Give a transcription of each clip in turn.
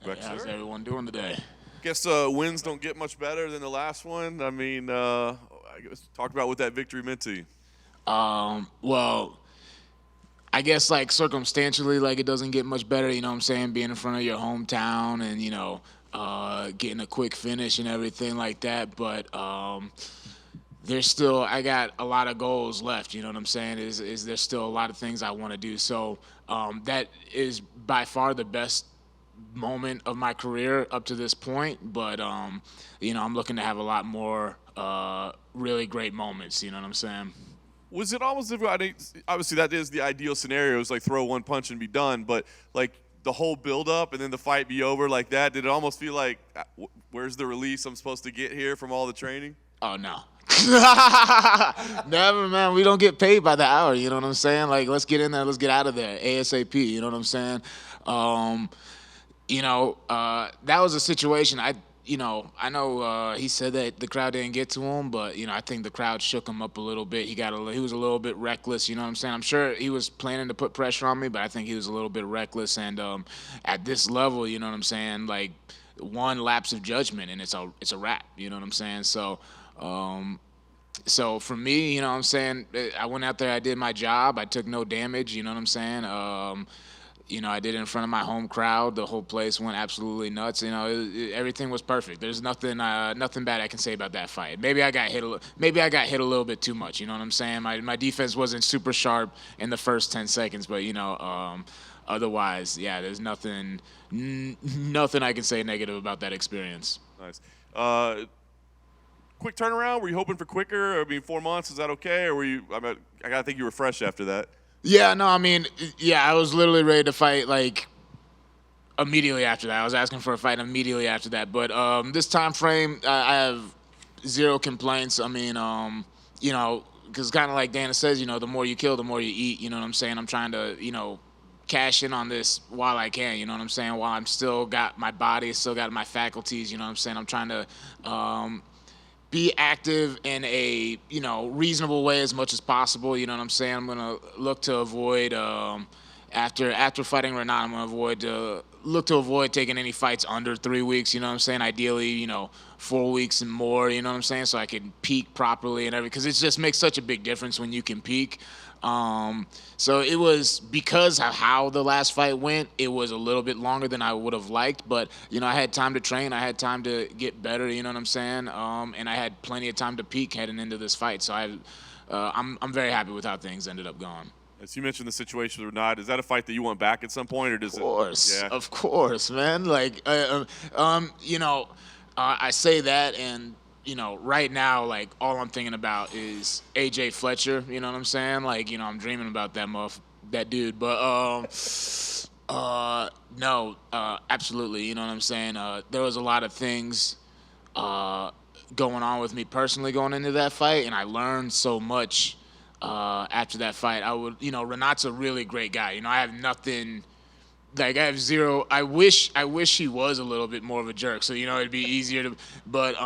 Hey, how's everyone doing today? Guess wins don't get much better than the last one. I mean, I guess talk about what that victory meant to you. Well, I guess like circumstantially, like it doesn't get much better. You know what I'm saying? Being in front of your hometown and getting a quick finish and everything like that. But there's still I got a lot of goals left. You know what I'm saying? Is there's still a lot of things I want to do. So that is by far the best moment of my career up to this point. But I'm looking to have a lot more really great moments. You know what I'm saying? Was it almost obviously that is the ideal scenario, is like throw one punch and be done, but like the whole build up and then the fight be over like that, did it almost feel like where's the release I'm supposed to get here from all the training? Oh no. Never, man. We don't get paid by the hour. You know what I'm saying? Like, let's get in there. Let's get out of there ASAP. You know what I'm saying? That was a situation. I know he said that the crowd didn't get to him, but I think the crowd shook him up a little bit. He was a little bit reckless. You know what I'm saying? I'm sure he was planning to put pressure on me, but I think he was a little bit reckless. And at this level, you know what I'm saying? Like one lapse of judgment, and it's a wrap. You know what I'm saying? So for me, you know what I'm saying, I went out there, I did my job, I took no damage, you know what I'm saying? I did it in front of my home crowd. The whole place went absolutely nuts. Everything was perfect. There's nothing bad I can say about that fight. Maybe I got hit a little bit too much, you know what I'm saying? My defense wasn't super sharp in the first 10 seconds, but otherwise, yeah, there's nothing I can say negative about that experience. Nice. Quick turnaround. Were you hoping for quicker? I mean, 4 months, is that okay? Or were you? I gotta think you were fresh after that. Yeah, no, I mean, yeah, I was literally ready to fight like immediately after that. I was asking for a fight immediately after that. But this time frame, I have zero complaints. I mean, because kind of like Dana says, the more you kill, the more you eat. You know what I'm saying? I'm trying to, cash in on this while I can. You know what I'm saying? While I'm still got my body, still got my faculties. You know what I'm saying? I'm trying to be active in a reasonable way as much as possible. You know what I'm saying? I'm gonna look to avoid after fighting Renat, I'm gonna look to avoid taking any fights under 3 weeks. You know what I'm saying? Ideally, 4 weeks and more. You know what I'm saying? So I can peak properly and everything, because it just makes such a big difference when you can peak. So it was because of how the last fight went, it was a little bit longer than I would have liked, but I had time to train, I had time to get better, you know what I'm saying? And I had plenty of time to peak heading into this fight. So I'm very happy with how things ended up going. As you mentioned the situation with Renat, is that a fight that you want back at some point, or does Of course, it? Yeah. of course, man. Like, I say that, and right now, like, all I'm thinking about is AJ Fletcher. You know what I'm saying? Like, I'm dreaming about that dude. But no, absolutely. You know what I'm saying? There was a lot of things going on with me personally going into that fight, and I learned so much after that fight. Renat's a really great guy. I have nothing. Like, I have zero. I wish he was a little bit more of a jerk, so it'd be easier to. But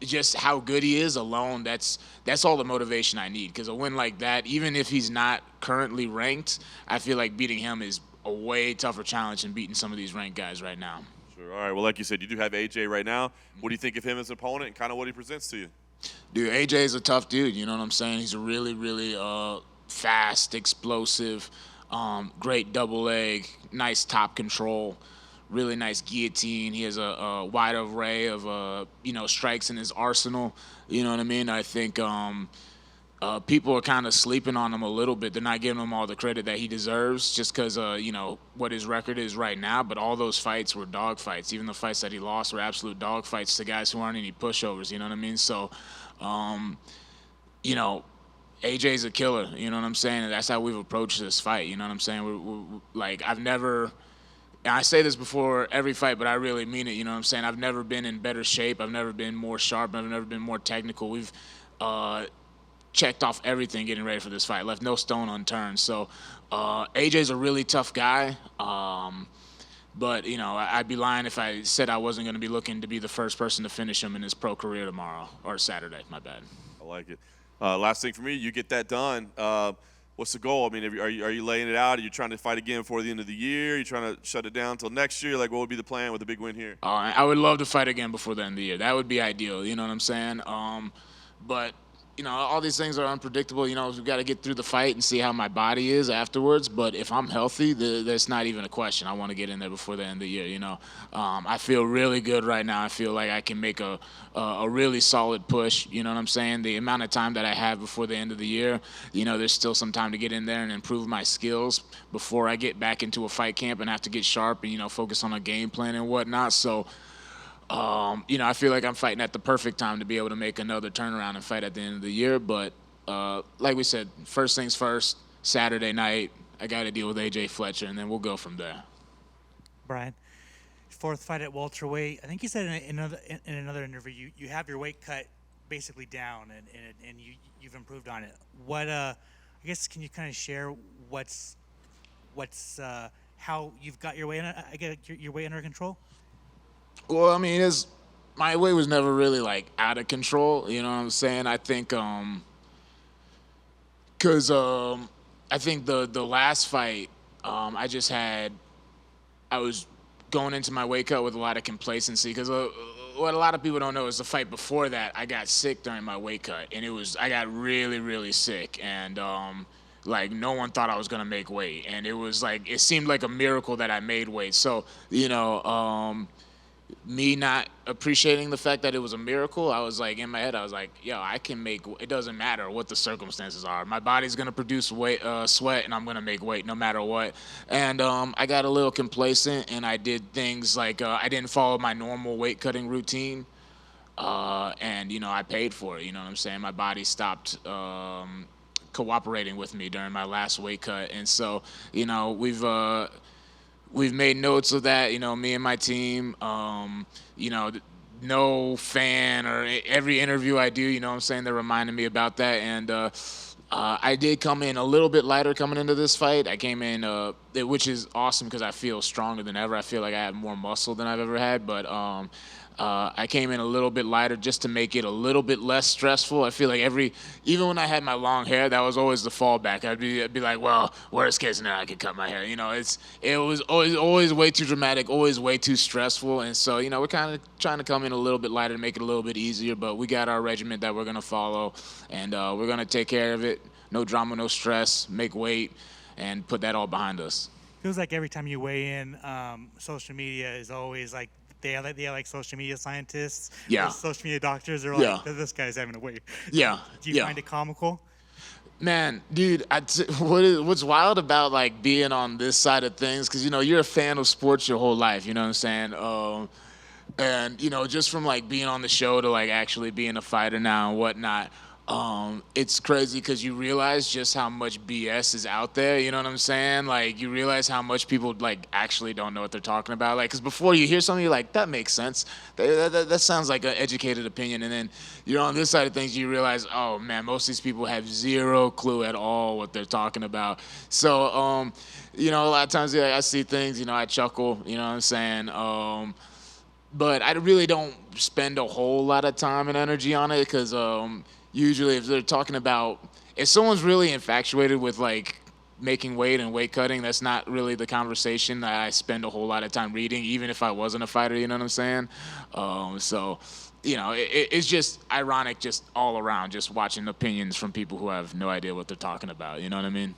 just how good he is alone, that's all the motivation I need. Because a win like that, even if he's not currently ranked, I feel like beating him is a way tougher challenge than beating some of these ranked guys right now. Sure. All right. Well, like you said, you do have AJ right now. What do you think of him as an opponent and kind of what he presents to you? Dude, AJ is a tough dude. You know what I'm saying? He's a really, really fast, explosive. Great double leg, nice top control, really nice guillotine. He has a wide array of strikes in his arsenal. You know what I mean? I think people are kind of sleeping on him a little bit. They're not giving him all the credit that he deserves, just because what his record is right now. But all those fights were dog fights. Even the fights that he lost were absolute dog fights to guys who aren't any pushovers. You know what I mean? So, AJ's a killer, you know what I'm saying? And that's how we've approached this fight, you know what I'm saying? We're like, I've never, and I say this before every fight, but I really mean it, you know what I'm saying? I've never been in better shape. I've never been more sharp. I've never been more technical. We've checked off everything getting ready for this fight, left no stone unturned. So AJ's a really tough guy. But, I'd be lying if I said I wasn't going to be looking to be the first person to finish him in his pro career tomorrow, or Saturday, my bad. I like it. Last thing for me, you get that done. what's the goal? I mean, are you laying it out? Are you trying to fight again before the end of the year? Are you trying to shut it down until next year? Like, what would be the plan with a big win here? I would love to fight again before the end of the year. That would be ideal. You know what I'm saying? But all these things are unpredictable. We've got to get through the fight and see how my body is afterwards. But if I'm healthy, that's not even a question. I want to get in there before the end of the year. I feel really good right now. I feel like I can make a really solid push. You know what I'm saying? The amount of time that I have before the end of the year, there's still some time to get in there and improve my skills before I get back into a fight camp and have to get sharp and focus on a game plan and whatnot. So. I feel like I'm fighting at the perfect time to be able to make another turnaround and fight at the end of the year. But like we said, first things first, Saturday night, I got to deal with AJ Fletcher, and then we'll go from there. Brian, fourth fight at welterweight. I think you said in another interview you have your weight cut basically down, and you've improved on it. What I guess can you kind of share what's how you've got your weight your weight under control? Well, I mean, my weight was never really like out of control. You know what I'm saying? I think, cause I think the last fight, I was going into my weight cut with a lot of complacency. Cause what a lot of people don't know is the fight before that, I got sick during my weight cut, and I got really, really sick, and like no one thought I was gonna make weight, and it seemed like a miracle that I made weight. So me not appreciating the fact that it was a miracle, I was like, in my head, I was like, yo, I can make, it doesn't matter what the circumstances are. My body's going to produce sweat, and I'm going to make weight no matter what. And I got a little complacent, and I did things like I didn't follow my normal weight cutting routine. And, I paid for it, you know what I'm saying? My body stopped cooperating with me during my last weight cut. And so, we've made notes of that, me and my team. No fan or every interview I do, what I'm saying, they're reminding me about that. And I did come in a little bit lighter coming into this fight. I came in, which is awesome because I feel stronger than ever. I feel like I have more muscle than I've ever had. But I came in a little bit lighter just to make it a little bit less stressful. I feel like even when I had my long hair, that was always the fallback. I'd be like, well, worst case scenario, I could cut my hair. It was always way too dramatic, always way too stressful. And so, we're kind of trying to come in a little bit lighter, make it a little bit easier. But we got our regiment that we're going to follow, and we're going to take care of it. No drama, no stress, make weight, and put that all behind us. Feels like every time you weigh in, social media is always like, they are like social media scientists. Yeah. Social media doctors are like, this guy's having a weight. Yeah. Do you find it comical? Man, dude, what's wild about like being on this side of things, because you're a fan of sports your whole life, you know what I'm saying? And just from like being on the show to like actually being a fighter now and whatnot, it's crazy because you realize just how much BS is out there. You know what I'm saying? Like you realize how much people like actually don't know what they're talking about. Like, because before you hear something, you're like, that makes sense. That sounds like an educated opinion. And then you're on this side of things, you realize, oh man, most of these people have zero clue at all what they're talking about. So, a lot of times I see things, I chuckle. You know what I'm saying? But I really don't spend a whole lot of time and energy on it because usually if they're talking about, if someone's really infatuated with like making weight and weight cutting, that's not really the conversation that I spend a whole lot of time reading, even if I wasn't a fighter, you know what I'm saying? So, it's just ironic just all around, just watching opinions from people who have no idea what they're talking about, you know what I mean?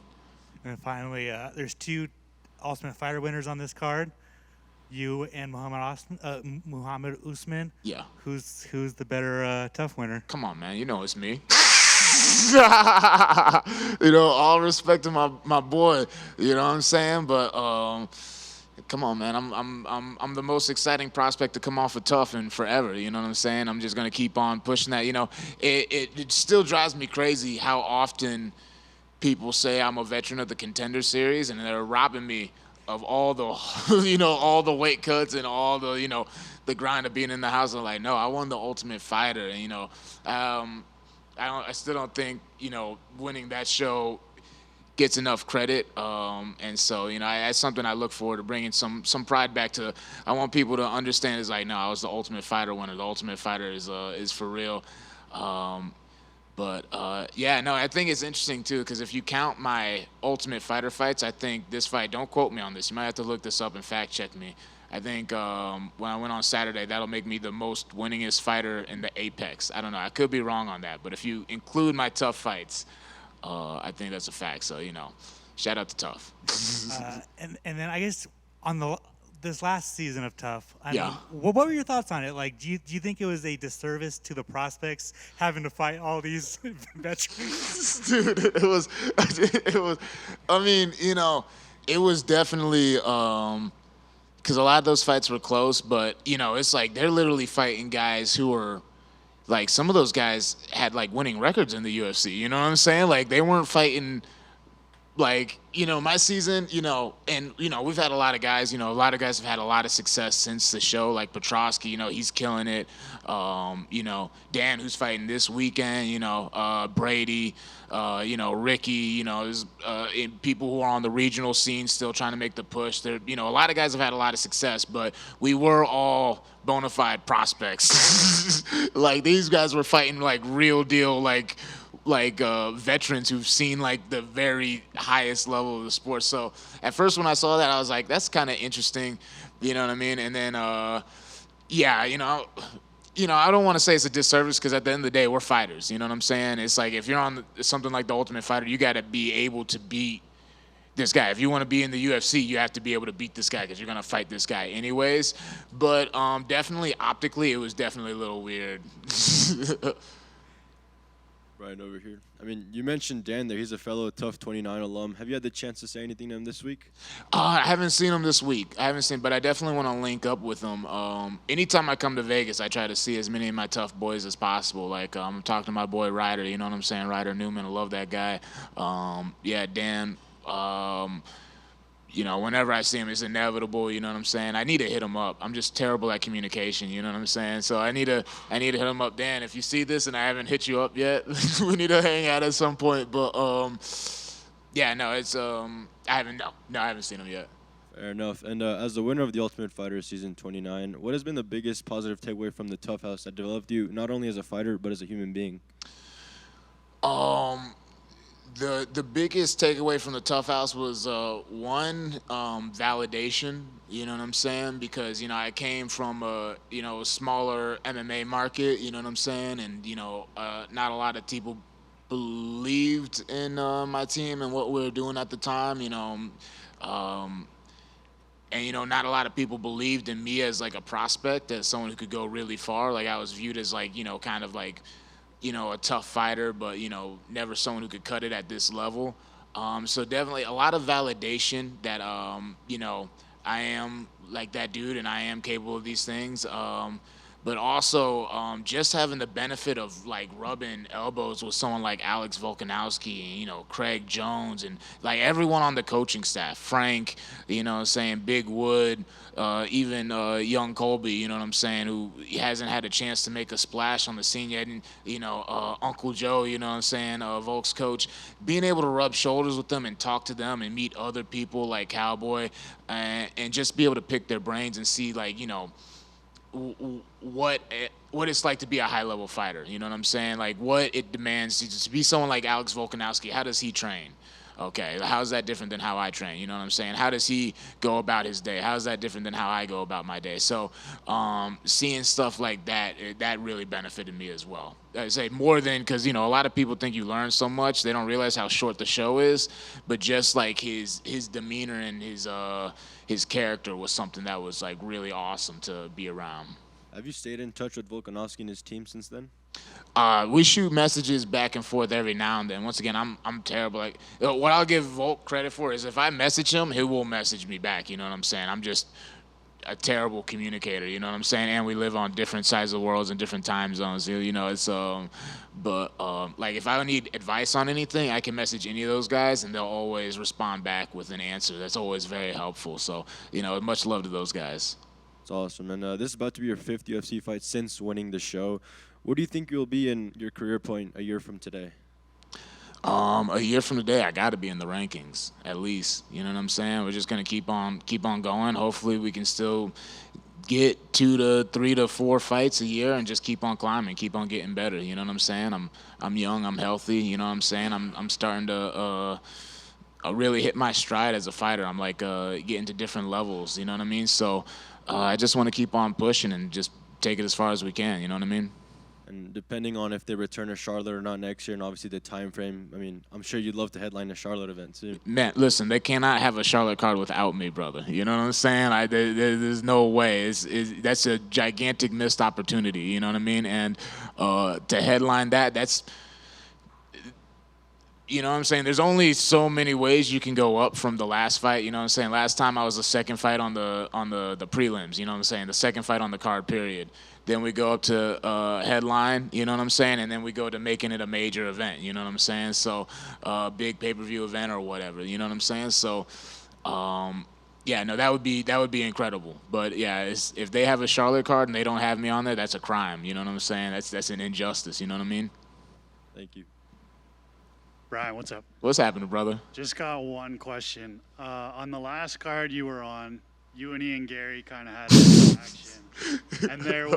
And finally, there's two Ultimate Fighter winners on this card. You and Muhammad Usman. Yeah. Who's the better tough winner? Come on, man. You know it's me. All respect to my boy. You know what I'm saying? But come on, man. I'm the most exciting prospect to come off of tough in forever. You know what I'm saying? I'm just gonna keep on pushing that. It still drives me crazy how often people say I'm a veteran of the Contender Series, and they're robbing me of all the, all the weight cuts and all the, the grind of being in the house. I'm like, no, I won the Ultimate Fighter. And, I still don't think, winning that show gets enough credit. And so, that's something I look forward to bringing some pride back to. I want people to understand is like, no, I was the Ultimate Fighter winner. The Ultimate Fighter is for real. But yeah, no, I think it's interesting too because if you count my Ultimate Fighter fights, I think this fight. Don't quote me on this. You might have to look this up and fact check me. I think when I went on Saturday, that'll make me the most winningest fighter in the Apex. I don't know. I could be wrong on that, but if you include my tough fights, I think that's a fact. So shout out to Tough. And then I guess on this last season of Tough, I Yeah. mean, what were your thoughts on it? Like, do you think it was a disservice to the prospects having to fight all these veterans? Dude, it was. I mean, it was definitely because a lot of those fights were close, but it's like they're literally fighting guys who are like some of those guys had like winning records in the UFC. You know what I'm saying? Like they weren't fighting. Like, my season, and, we've had a lot of guys, a lot of guys have had a lot of success since the show, like Petrosky, he's killing it. Dan, who's fighting this weekend, Brady, Ricky, there's people who are on the regional scene still trying to make the push. There, a lot of guys have had a lot of success, but we were all bona fide prospects. Like, these guys were fighting, like, real deal, like veterans who've seen like the very highest level of the sport. So at first when I saw that, I was like, that's kind of interesting, you know what I mean? And then, yeah, I don't want to say it's a disservice because at the end of the day, we're fighters. You know what I'm saying? It's like if you're on something like the Ultimate Fighter, you got to be able to beat this guy. If you want to be in the UFC, you have to be able to beat this guy because you're going to fight this guy anyways. But definitely optically, it was definitely a little weird. Right over here. I mean, you mentioned Dan there. He's a fellow Tough 29 alum. Have you had the chance to say anything to him this week? I haven't seen him this week. But I definitely want to link up with him. Anytime I come to Vegas, I try to see as many of my Tough boys as possible. Like, I'm talking to my boy Ryder, you know what I'm saying? Ryder Newman, I love that guy. Yeah, Dan. Whenever I see him, it's inevitable. You know what I'm saying? I need to hit him up. I'm just terrible at communication. You know what I'm saying? So I need to hit him up. Dan, if you see this and I haven't hit you up yet, we need to hang out at some point. But yeah, no, it's I haven't seen him yet. Fair enough. And as the winner of the Ultimate Fighter Season 29, what has been the biggest positive takeaway from the Tough House that developed you not only as a fighter but as a human being? The biggest takeaway from the Tough House was one, validation. You know what I'm saying? Because I came from a smaller MMA market. You know what I'm saying? And not a lot of people believed in my team and what we were doing at the time. And not a lot of people believed in me as like a prospect, as someone who could go really far. Like I was viewed as like kind of like a tough fighter, but never someone who could cut it at this level. So definitely a lot of validation that I am like that dude and I am capable of these things. But also just having the benefit of like rubbing elbows with someone like Alex Volkanovski and Craig Jones and like everyone on the coaching staff, Frank, saying Big Wood, even young Colby, you know what I'm saying, who hasn't had a chance to make a splash on the scene yet, and Uncle Joe, you know what I'm saying, Volk's coach, being able to rub shoulders with them and talk to them and meet other people like Cowboy, and just be able to pick their brains and see like what it's like to be a high-level fighter. You know what I'm saying? Like what it demands to be someone like Alex Volkanovski. How does he train? Okay, how is that different than how I train? You know what I'm saying? How does he go about his day? How is that different than how I go about my day? So seeing stuff like that, that really benefited me as well. I say more than because, a lot of people think you learn so much. They don't realize how short the show is. But just like his demeanor and his character was something that was like really awesome to be around. Have you stayed in touch with Volkanovski and his team since then? We shoot messages back and forth every now and then. Once again, I'm terrible. Like what I'll give Volk credit for is if I message him, he will message me back. You know what I'm saying? I'm just a terrible communicator. You know what I'm saying? And we live on different sides of the world and different time zones. It's like if I need advice on anything, I can message any of those guys and they'll always respond back with an answer. That's always very helpful. So much love to those guys. It's awesome. And this is about to be your 5th UFC fight since winning the show. What do you think you'll be in your career point a year from today? A year from today, I got to be in the rankings at least. You know what I'm saying? We're just gonna keep on going. Hopefully, we can still get 2 to 3 to 4 fights a year and just keep on climbing, keep on getting better. You know what I'm saying? I'm young, I'm healthy. You know what I'm saying? I'm starting to really hit my stride as a fighter. I'm like getting to different levels. You know what I mean? So I just want to keep on pushing and just take it as far as we can. You know what I mean? And depending on if they return to Charlotte or not next year, and obviously the time frame, I mean, I'm sure you'd love to headline a Charlotte event too. Man, listen, they cannot have a Charlotte card without me, brother. You know what I'm saying? There's no way. That's a gigantic missed opportunity. You know what I mean? And to headline that's, you know what I'm saying? There's only so many ways you can go up from the last fight. You know what I'm saying? Last time I was the second fight on the prelims. You know what I'm saying? The second fight on the card, period. Then we go up to headline, you know what I'm saying? And then we go to making it a major event, you know what I'm saying? So big pay-per-view event or whatever, you know what I'm saying? So yeah, no, that would be incredible. But yeah, if they have a Charlotte card and they don't have me on there, that's a crime, you know what I'm saying? That's an injustice, you know what I mean? Thank you. Bryan, what's up? What's happening, brother? Just got one question. On the last card you were on, you and Ian Gary kind of had an action, and there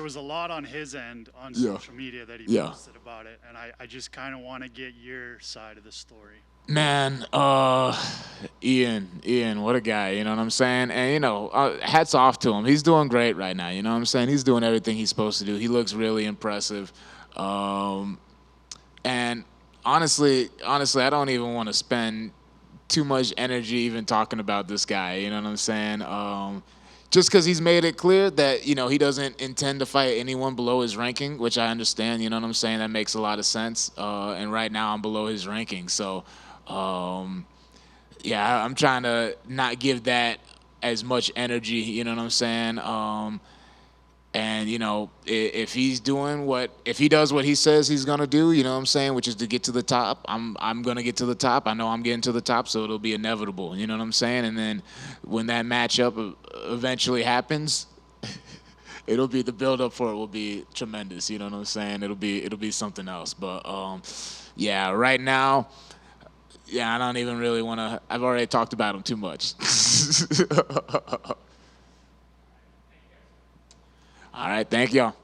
was a lot on his end on social media that he posted about it, and I just kind of want to get your side of the story. Man, Ian, what a guy, you know what I'm saying? And, you know, hats off to him. He's doing great right now, you know what I'm saying? He's doing everything he's supposed to do. He looks really impressive. And honestly, I don't even want to spend too much energy even talking about this guy, you know what I'm saying? Just because he's made it clear that, you know, he doesn't intend to fight anyone below his ranking, which I understand, you know what I'm saying? That makes a lot of sense. And right now I'm below his ranking. So, yeah, I'm trying to not give that as much energy, you know what I'm saying? And, you know, if he does what he says he's going to do, you know what I'm saying, which is to get to the top, I'm going to get to the top. I know I'm getting to the top, so it'll be inevitable, you know what I'm saying? And then when that matchup eventually happens, the build-up for it will be tremendous, you know what I'm saying? It'll be something else. But, yeah, right now, yeah, I don't even really want to – I've already talked about him too much. All right, thank y'all.